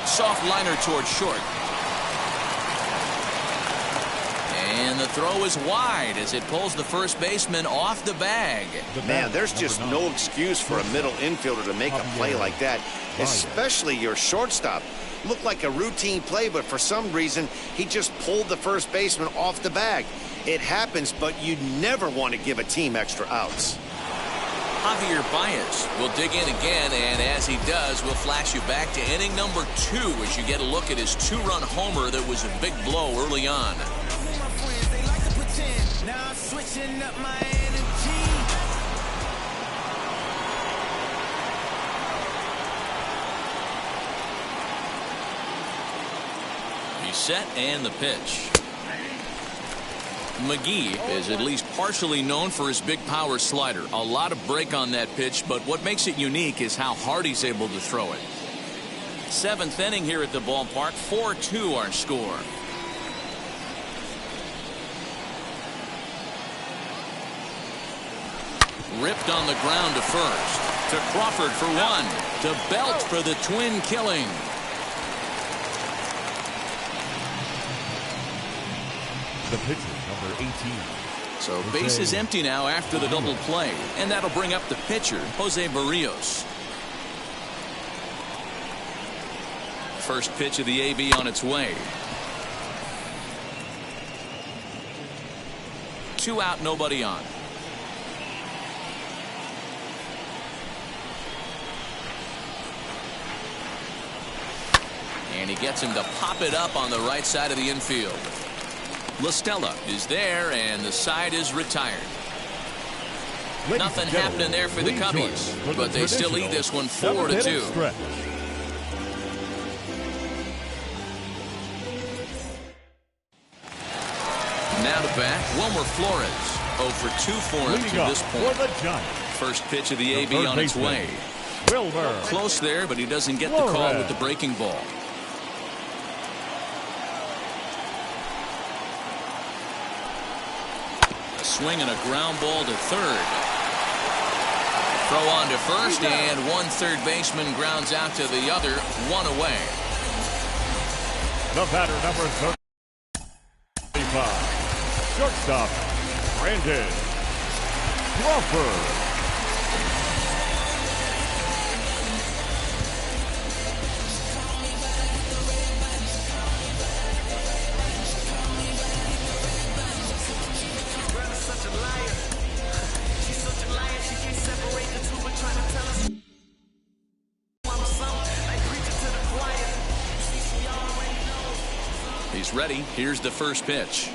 Soft liner towards short. And the throw is wide as it pulls the first baseman off the bag. Man, there's just no excuse for a middle infielder to make a play like that, especially your shortstop. Looked like a routine play, but for some reason, he just pulled the first baseman off the bag. It happens, but you never want to give a team extra outs. Javier Baez will dig in again, and as he does, we'll flash you back to inning number 2 as you get a look at his 2-run homer that was a big blow early on. He's set and the pitch. McGee is at least partially known for his big power slider. A lot of break on that pitch, but what makes it unique is how hard he's able to throw it. 7th inning here at the ballpark. 4-2 our score. Ripped on the ground to first. To Crawford for 1. To Belt for the twin killing. The pitcher, number 18. So base is empty now after the double play, and that'll bring up the pitcher, Jose Barrios. First pitch of the AB on its way. 2 out, nobody on. And he gets him to pop it up on the right side of the infield. LaStella is there, and the side is retired. Nothing happening there for the Cubbies, but they still lead this one 4-2. Now to bat, Wilmer Flores. 0 for 2 for him to this point. First pitch of the AB on its way. Wilmer. Close there, but he doesn't get the call with the breaking ball. A swing and a ground ball to third. Throw on to first, and one third baseman grounds out to the other, one away. The batter, number 35. Shortstop, Brandon Crawford. He's ready. Here's the first pitch.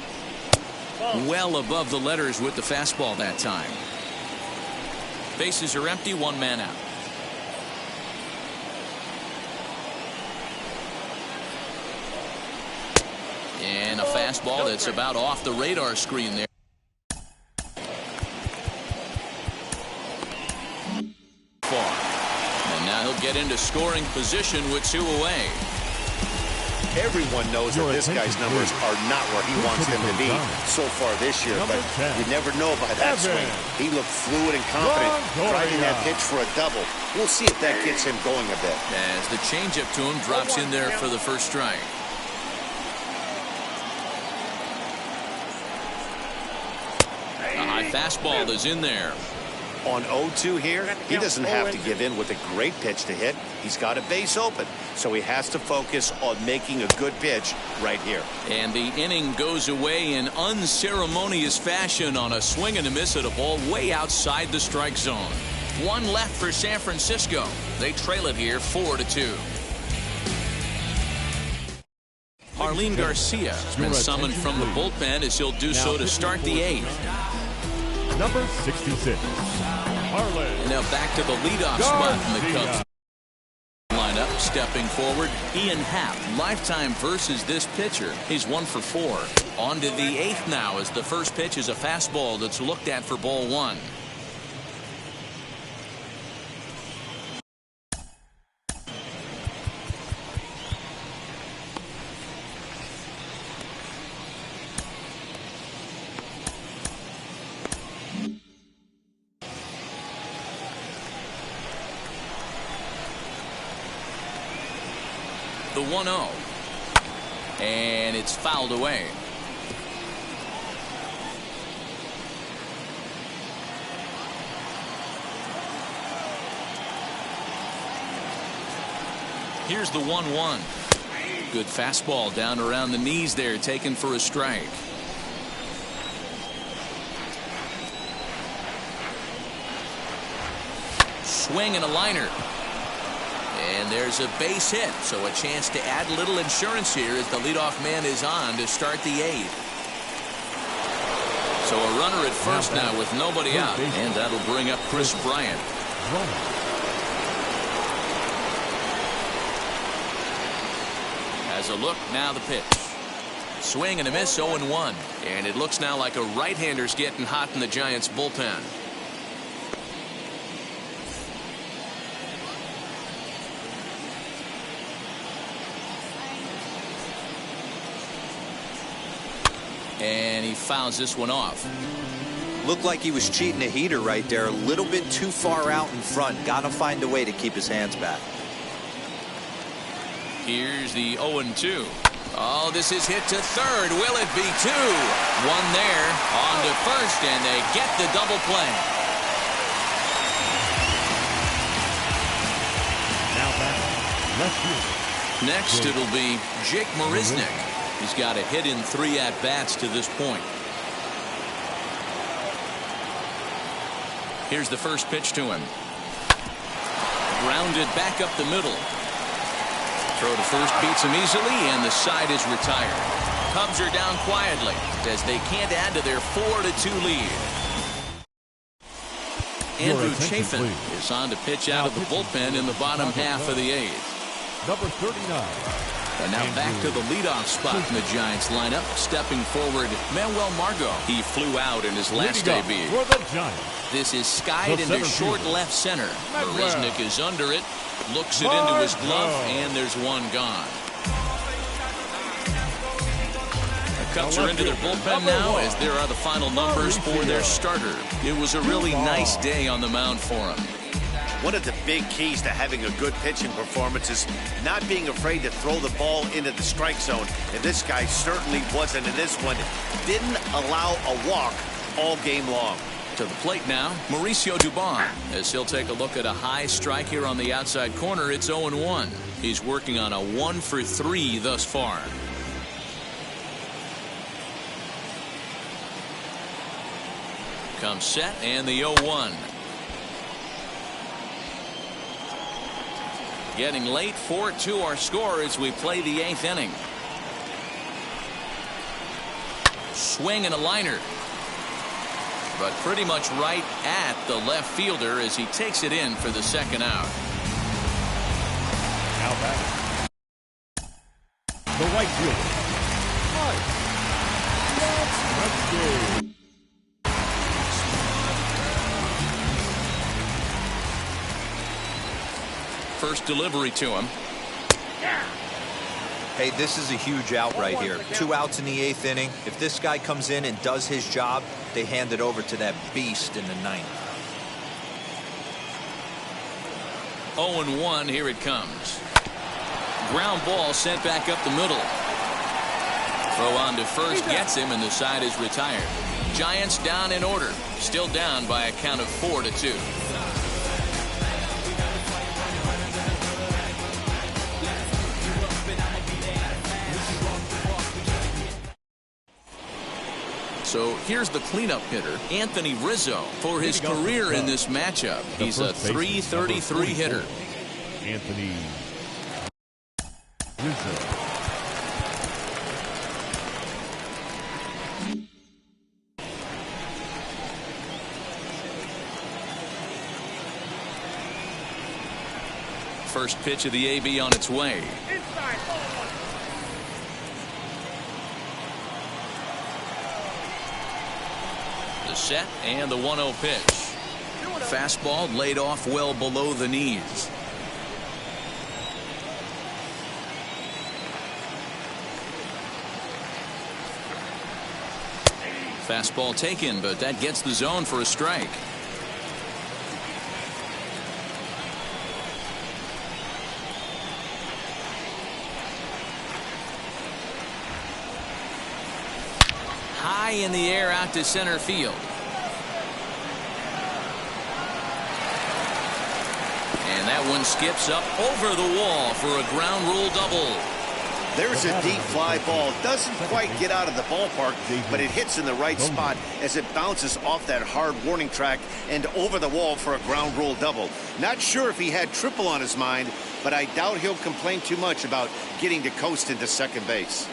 Well above the letters with the fastball that time. Bases are empty, one man out. And a fastball that's about off the radar screen there. Far. And now he'll get into scoring position with 2 away. Everyone knows that this guy's numbers are not where he wants them to be so far this year, but you never know by that swing. He looked fluid and confident, driving that pitch for a double. We'll see if that gets him going a bit. As the changeup to him drops in there for the first strike. A high fastball is in there. On 0-2 here, he doesn't have to give in with a great pitch to hit. He's got a base open, so he has to focus on making a good pitch right here. And the inning goes away in unceremonious fashion on a swing and a miss at a ball way outside the strike zone. One left for San Francisco. They trail it here 4-2. Arlene Garcia has been summoned from the bullpen as he'll do so to start the 8th. Number 66. And now back to the leadoff spot in the Cubs lineup. Stepping forward, Ian Happ. Lifetime versus this pitcher. He's 1 for 4. On to the 8th now as the first pitch is a fastball that's looked at for ball 1. The 1-0. And it's fouled away. Here's the 1-1. Good fastball down around the knees there, taken for a strike. Swing and a liner. And there's a base hit, so a chance to add a little insurance here as the leadoff man is on to start the 8th. So a runner at first now with nobody out, and that'll bring up Chris Bryant. As a look, now the pitch. Swing and a miss, 0-1. And it looks now like a right-hander's getting hot in the Giants' bullpen. And he fouls this one off. Looked like he was cheating a heater right there. A little bit too far out in front. Got to find a way to keep his hands back. Here's the 0-2. Oh, this is hit to third. Will it be 2? One there. On to first, and they get the double play. Now back left field. Next, it'll be Jake Marisnick. He's got a hit in 3 at-bats to this point. Here's the first pitch to him. Grounded back up the middle. Throw to first beats him easily, and the side is retired. Cubs are down quietly as they can't add to their 4-2 lead. Andrew Chafin is on to pitch out of the bullpen in the bottom half of the 8th. Number 39. And now back to the leadoff spot in the Giants lineup. Stepping forward, Manuel Margot. He flew out in his last debut. For the Giants. This is skied into short left center. Marisnik is under it, looks it into his glove, and there's one gone. The Cubs are into their bullpen now as there are the final numbers for their starter. It was a really nice day on the mound for him. One of the big keys to having a good pitching performance is not being afraid to throw the ball into the strike zone. And this guy certainly wasn't in this one. Didn't allow a walk all game long. To the plate now, Mauricio Dubon, as he'll take a look at a high strike here on the outside corner. It's 0-1. He's working on a 1-for-3 thus far. Comes set, and the 0-1. Getting late, 4-2 our score as we play the 8th inning. Swing and a liner. But pretty much right at the left fielder as he takes it in for the second out. Now back. The right fielder. Let's go. First delivery to him. Hey, this is a huge out right here. 2 outs in the 8th inning. If this guy comes in and does his job, they hand it over to that beast in the 9th. 0-1, here it comes. Ground ball sent back up the middle. Throw on to first gets him, and the side is retired. Giants down in order. Still down by a count of 4-2. So here's the cleanup hitter, Anthony Rizzo, for his career in this matchup. He's a .333 hitter. Anthony Rizzo. First pitch of the AB on its way. Inside, ball 1. The set and the 1-0 pitch. Fastball laid off well below the knees. Fastball taken, but that gets the zone for a strike. High in the air out to center field. And that one skips up over the wall for a ground rule double. There's a deep fly ball. Doesn't quite get out of the ballpark, but it hits in the right spot as it bounces off that hard warning track and over the wall for a ground rule double. Not sure if he had triple on his mind, but I doubt he'll complain too much about getting to coast into second base.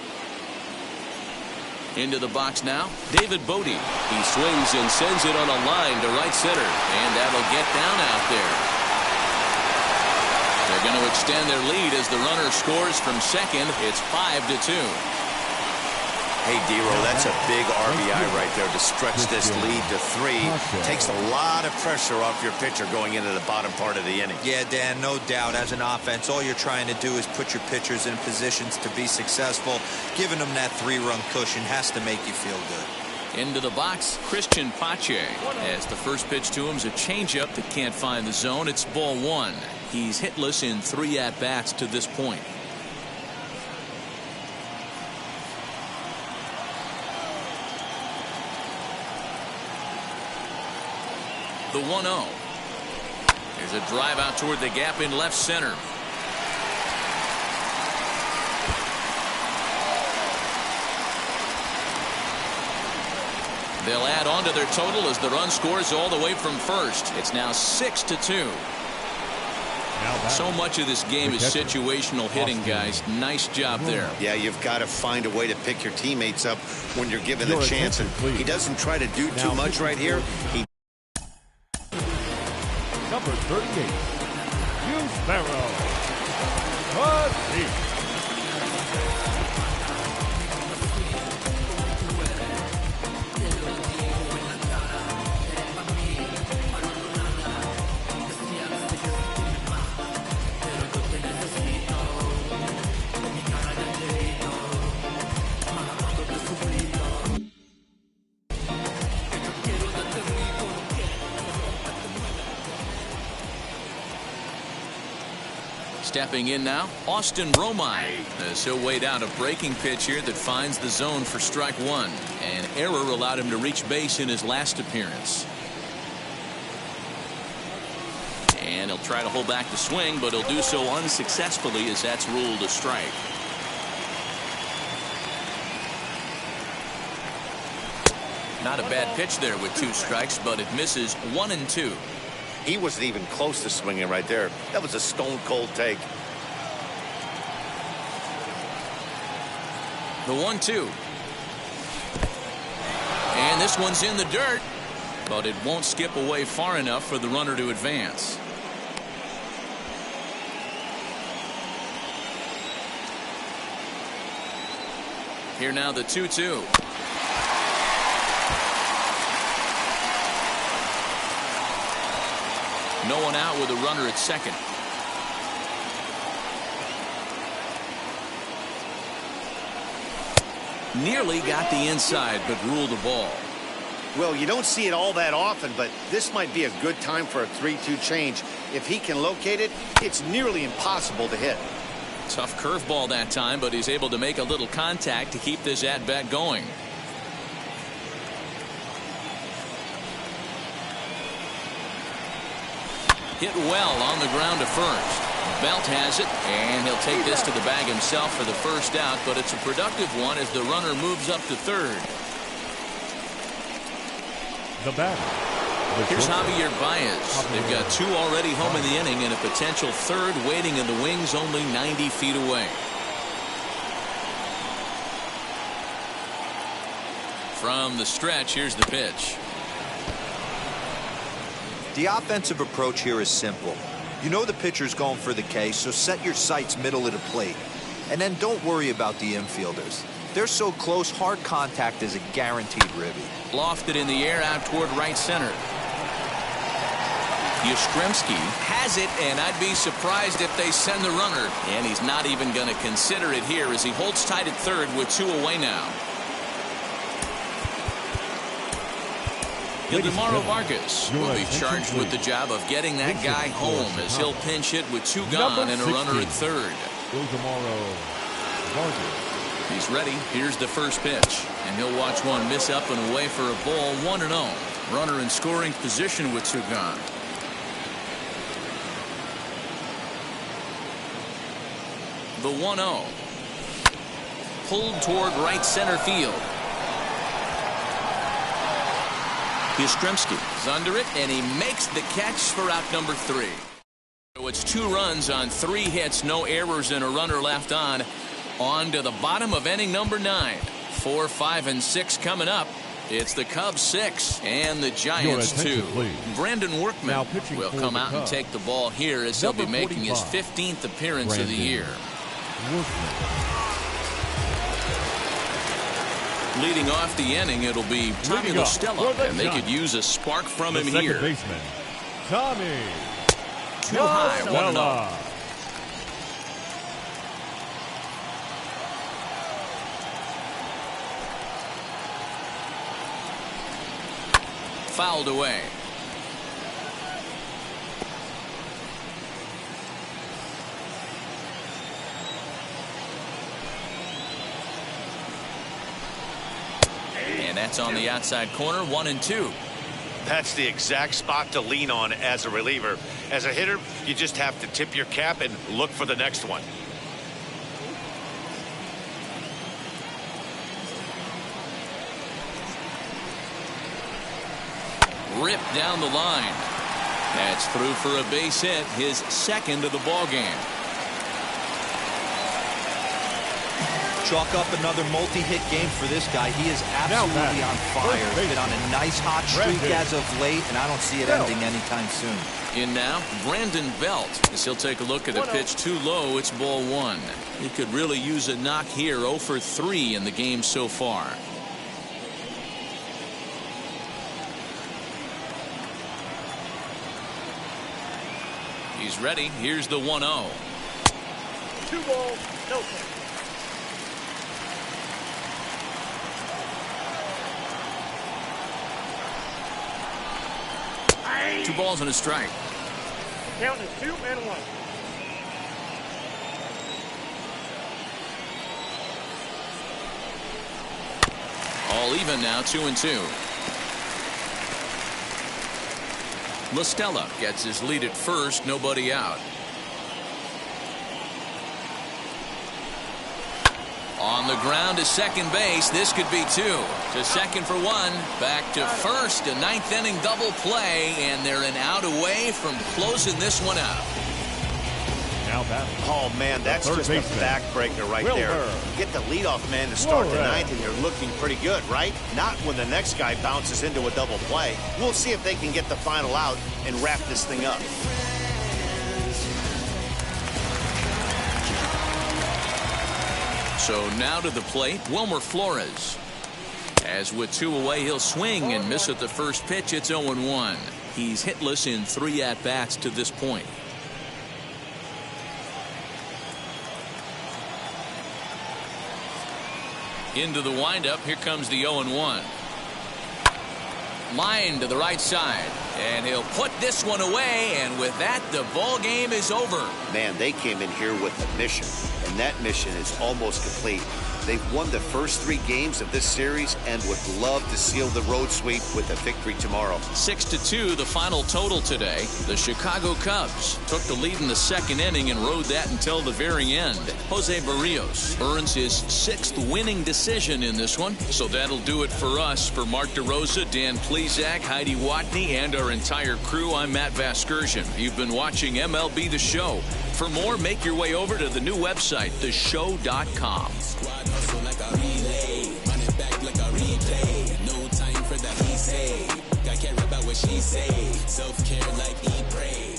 Into the box now, David Bodie. He swings and sends it on a line to right center, and that'll get down out there. They're going to extend their lead as the runner scores from second. It's 5-2. Hey, Dero, that's a big RBI right there to stretch this lead to 3. Takes a lot of pressure off your pitcher going into the bottom part of the inning. Yeah, Dan, no doubt. As an offense, all you're trying to do is put your pitchers in positions to be successful. Giving them that 3-run cushion has to make you feel good. Into the box, Christian Pache. As the first pitch to him is a changeup that can't find the zone. It's ball 1. He's hitless in 3 at-bats to this point. The 1-0. There's a drive out toward the gap in left center. They'll add on to their total as the run scores all the way from first. It's now 6-2. So much of this game is situational hitting, guys. Nice job there. Yeah, you've got to find a way to pick your teammates up when you're given the chance. And he doesn't try to do too much right here. He Number 38, Hugh Sparrow. Stepping in now, Austin Romine, as he'll wait out a breaking pitch here that finds the zone for strike one. An error allowed him to reach base in his last appearance. And he'll try to hold back the swing, but he'll do so unsuccessfully as that's ruled a strike. Not a bad pitch there with 2 strikes, but it misses 1 and 2. He wasn't even close to swinging right there. That was a stone-cold take. The 1-2. And this one's in the dirt, but it won't skip away far enough for the runner to advance. Here now the 2-2. No one out with a runner at second. Nearly got the inside, but ruled the ball. Well, you don't see it all that often, but this might be a good time for a 3-2 change. If he can locate it, it's nearly impossible to hit. Tough curveball that time, but he's able to make a little contact to keep this at-bat going. Hit well on the ground to first. Belt has it, and he'll take this to the bag himself for the first out, but it's a productive one as the runner moves up to third. The batter. Here's Javier Baez. They've got 2 already home in the inning and a potential third waiting in the wings only 90 feet away. From the stretch, here's the pitch. The offensive approach here is simple. You know the pitcher's going for the K, so set your sights middle of the plate. And then don't worry about the infielders. They're so close, hard contact is a guaranteed ribby. Lofted in the air out toward right center. Yastrzemski has it, and I'd be surprised if they send the runner. And he's not even going to consider it here as he holds tight at third with 2 away now. Ildemaro Vargas will be charged with the job of getting that guy home as he'll pinch hit with 2 gone and a runner at third. Ildemaro Vargas. He's ready. Here's the first pitch, and he'll watch one miss up and away for a ball. 1-0. Runner in scoring position with 2 gone. The 1-0. Pulled toward right center field. Yastrzemski is under it, and he makes the catch for out number 3. So it's 2 runs on 3 hits, no errors, and a runner left on. On to the bottom of inning number 9. 4, 5, and 6 coming up. It's the Cubs 6 and the Giants 2. Brandon Workman will come out and take the ball here as he'll be making his 15th appearance of the year. Leading off the inning, it'll be Tommy La Stella, and they could use a spark from him here. Baseman, Tommy. Too high, 1-0. Fouled away. And that's on the outside corner, 1-2. That's the exact spot to lean on as a reliever. As a hitter, you just have to tip your cap and look for the next one. Ripped down the line. That's through for a base hit, his second of the ball game. Chalk up another multi-hit game for this guy. He is absolutely on fire. Been on a nice hot streak as of late, and I don't see it ending anytime soon. In now, Brandon Belt, as he'll take a look at a pitch too low. It's ball one. He could really use a knock here. 0 for 3 in the game so far. He's ready. Here's the 1-0. 2 balls, no strikes. 2 balls and a strike. Count is 2 and 1. All even now, 2 and 2. La Stella gets his lead at first, nobody out. On the ground to second base. This could be 2. To second for 1. Back to first. A 9th inning double play, and they're an out away from closing this one out. Now that. Oh, man, that's just a backbreaker right there. You get the leadoff man to start the 9th, and you're looking pretty good, right? Not when the next guy bounces into a double play. We'll see if they can get the final out and wrap this thing up. So now to the plate, Wilmer Flores. As with 2 away, he'll swing and miss at the first pitch. It's 0-1. He's hitless in 3 at-bats to this point. Into the windup. Here comes the 0-1. Line to the right side, and he'll put this one away, and with that, the ball game is over. Man, they came in here with a mission, and that mission is almost complete. They've won the first 3 games of this series and would love to seal the road sweep with a victory tomorrow. 6-2 the final total today. The Chicago Cubs took the lead in the second inning and rode that until the very end. Jose Barrios earns his 6th winning decision in this one. So that'll do it for us. For Mark DeRosa, Dan Plesac, Heidi Watney, and our entire crew, I'm Matt Vasgersian. You've been watching MLB The Show. For more, make your way over to the new website, theshow.com. Hustle like a relay, run it back like a replay. No time for that he say. Got care about what she say. Self-care like eat, pray.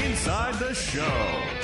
Inside the Show.